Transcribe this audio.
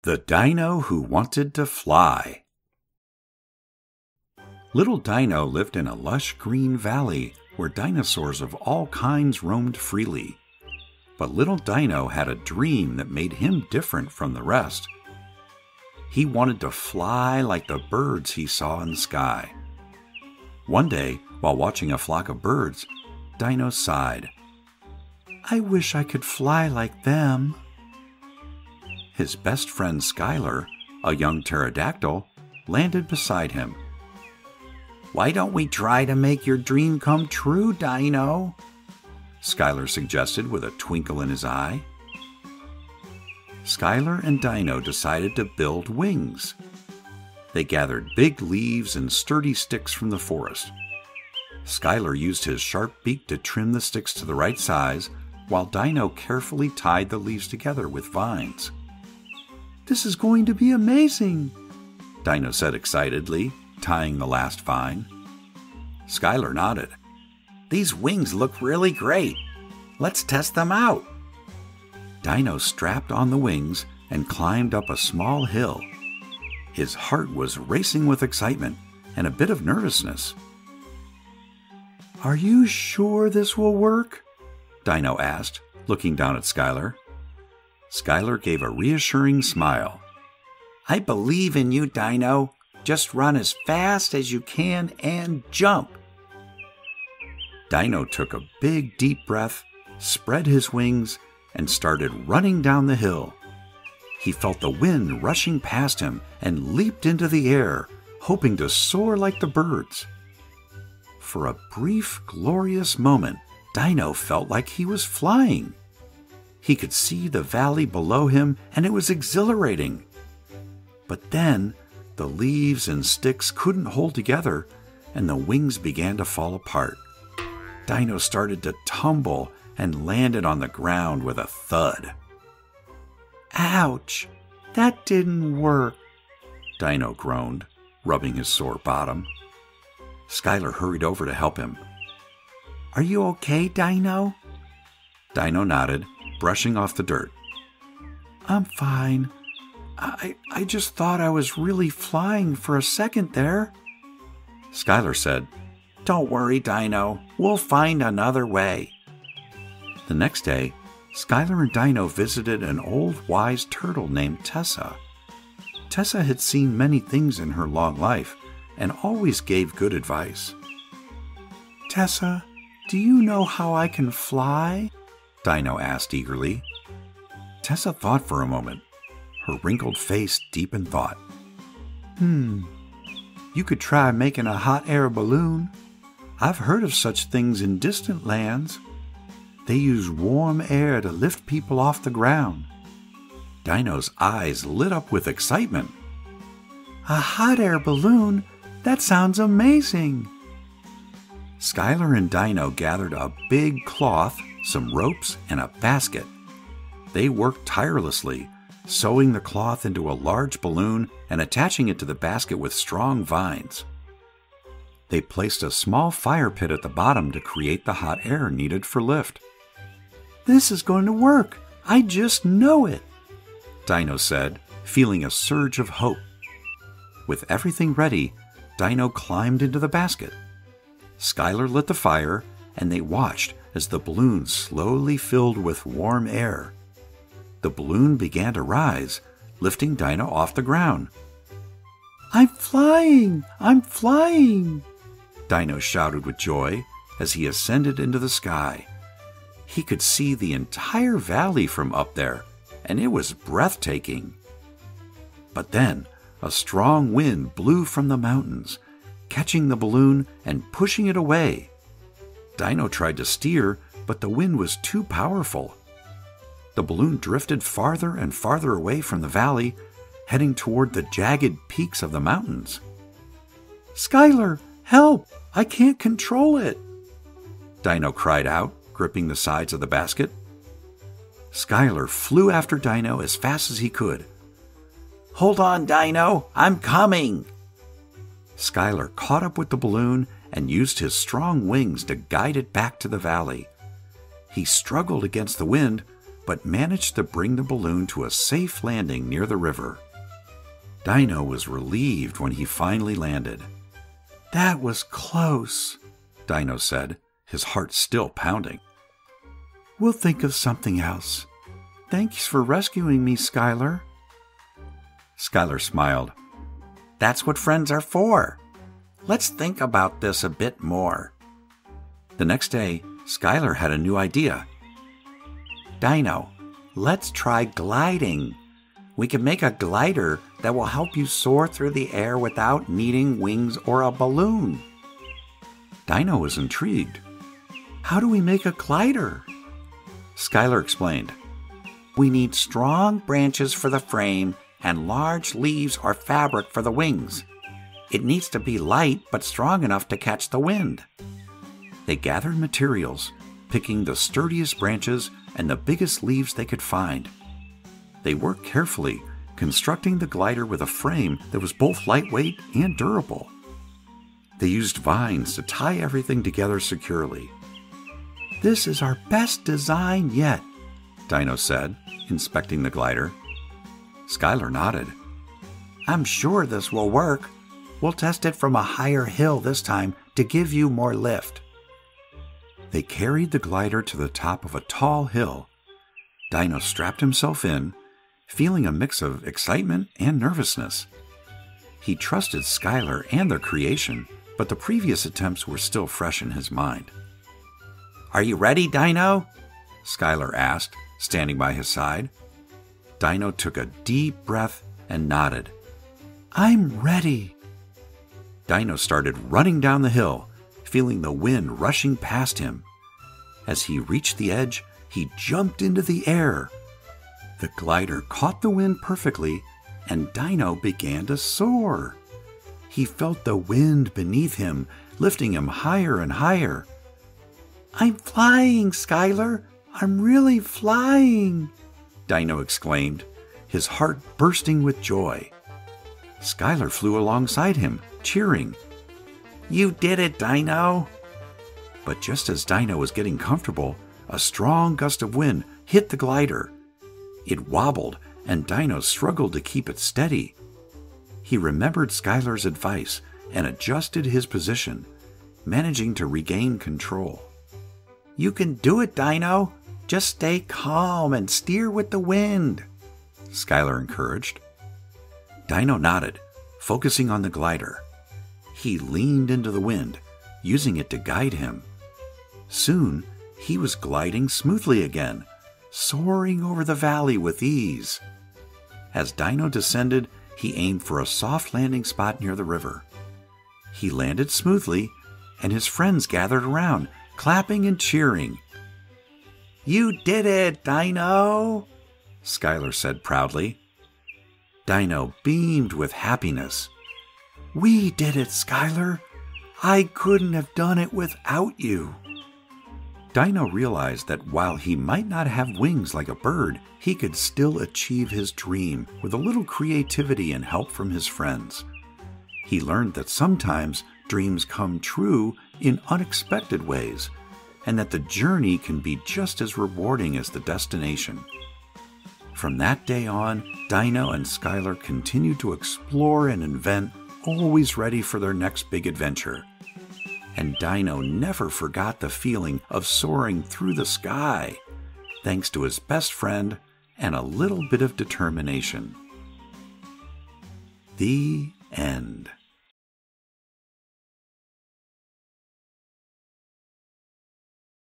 The Dino Who Wanted to Fly. Little Dino lived in a lush green valley where dinosaurs of all kinds roamed freely. But little Dino had a dream that made him different from the rest. He wanted to fly like the birds he saw in the sky. One day, while watching a flock of birds, Dino sighed. "I wish I could fly like them." His best friend Skyler, a young pterodactyl, landed beside him. "Why don't we try to make your dream come true, Dino?" Skyler suggested with a twinkle in his eye. Skyler and Dino decided to build wings. They gathered big leaves and sturdy sticks from the forest. Skyler used his sharp beak to trim the sticks to the right size, while Dino carefully tied the leaves together with vines. "This is going to be amazing," Dino said excitedly, tying the last vine. Skyler nodded. "These wings look really great. Let's test them out." Dino strapped on the wings and climbed up a small hill. His heart was racing with excitement and a bit of nervousness. "Are you sure this will work?" Dino asked, looking down at Skyler. Skyler gave a reassuring smile. "I believe in you, Dino. Just run as fast as you can and jump." Dino took a big, deep breath, spread his wings, and started running down the hill. He felt the wind rushing past him and leaped into the air, hoping to soar like the birds. For a brief, glorious moment, Dino felt like he was flying. He could see the valley below him, and it was exhilarating. But then, the leaves and sticks couldn't hold together, and the wings began to fall apart. Dino started to tumble and landed on the ground with a thud. "Ouch! That didn't work," Dino groaned, rubbing his sore bottom. Skyler hurried over to help him. "Are you okay, Dino?" Dino nodded, brushing off the dirt. "I'm fine. I just thought I was really flying for a second there." Skyler said, "Don't worry, Dino. We'll find another way." The next day, Skyler and Dino visited an old wise turtle named Tessa. Tessa had seen many things in her long life and always gave good advice. "Tessa, do you know how I can fly?" Dino asked eagerly. Tessa thought for a moment, her wrinkled face deep in thought. You could try making a hot air balloon. I've heard of such things in distant lands. They use warm air to lift people off the ground." Dino's eyes lit up with excitement. "A hot air balloon? That sounds amazing." Skyler and Dino gathered a big cloth, some ropes, and a basket. They worked tirelessly, sewing the cloth into a large balloon and attaching it to the basket with strong vines. They placed a small fire pit at the bottom to create the hot air needed for lift. "This is going to work. I just know it," Dino said, feeling a surge of hope. With everything ready, Dino climbed into the basket. Skyler lit the fire, and they watched as the balloon slowly filled with warm air. The balloon began to rise, lifting Dino off the ground. "I'm flying! I'm flying!" Dino shouted with joy as he ascended into the sky. He could see the entire valley from up there, and it was breathtaking. But then, a strong wind blew from the mountains, catching the balloon and pushing it away. Dino tried to steer, but the wind was too powerful. The balloon drifted farther and farther away from the valley, heading toward the jagged peaks of the mountains. "Skyler, help! I can't control it!" Dino cried out, gripping the sides of the basket. Skyler flew after Dino as fast as he could. "Hold on, Dino! I'm coming!" Skyler caught up with the balloon and used his strong wings to guide it back to the valley. He struggled against the wind, but managed to bring the balloon to a safe landing near the river. Dino was relieved when he finally landed. "That was close," Dino said, his heart still pounding. "We'll think of something else. Thanks for rescuing me, Skyler." Skyler smiled. "That's what friends are for. Let's think about this a bit more." The next day, Skyler had a new idea. "Dino, let's try gliding. We can make a glider that will help you soar through the air without needing wings or a balloon." Dino was intrigued. "How do we make a glider?" Skyler explained. "We need strong branches for the frame and large leaves or fabric for the wings. It needs to be light but strong enough to catch the wind." They gathered materials, picking the sturdiest branches and the biggest leaves they could find. They worked carefully, constructing the glider with a frame that was both lightweight and durable. They used vines to tie everything together securely. "This is our best design yet," Dino said, inspecting the glider. Skyler nodded. "I'm sure this will work. We'll test it from a higher hill this time to give you more lift." They carried the glider to the top of a tall hill. Dino strapped himself in, feeling a mix of excitement and nervousness. He trusted Skyler and their creation, but the previous attempts were still fresh in his mind. "Are you ready, Dino?" Skyler asked, standing by his side. Dino took a deep breath and nodded. "I'm ready." Dino started running down the hill, feeling the wind rushing past him. As he reached the edge, he jumped into the air. The glider caught the wind perfectly, and Dino began to soar. He felt the wind beneath him, lifting him higher and higher. "I'm flying, Skyler! I'm really flying!" Dino exclaimed, his heart bursting with joy. Skyler flew alongside him, cheering. "You did it, Dino!" But just as Dino was getting comfortable, a strong gust of wind hit the glider. It wobbled, and Dino struggled to keep it steady. He remembered Skyler's advice and adjusted his position, managing to regain control. "You can do it, Dino! Just stay calm and steer with the wind," Skyler encouraged. Dino nodded, focusing on the glider. He leaned into the wind, using it to guide him. Soon, he was gliding smoothly again, soaring over the valley with ease. As Dino descended, he aimed for a soft landing spot near the river. He landed smoothly, and his friends gathered around, clapping and cheering. "You did it, Dino!" Skyler said proudly. Dino beamed with happiness. "We did it, Skyler! I couldn't have done it without you." Dino realized that while he might not have wings like a bird, he could still achieve his dream with a little creativity and help from his friends. He learned that sometimes dreams come true in unexpected ways, and that the journey can be just as rewarding as the destination. From that day on, Dino and Skyler continued to explore and invent, always ready for their next big adventure. And Dino never forgot the feeling of soaring through the sky, thanks to his best friend and a little bit of determination. The end.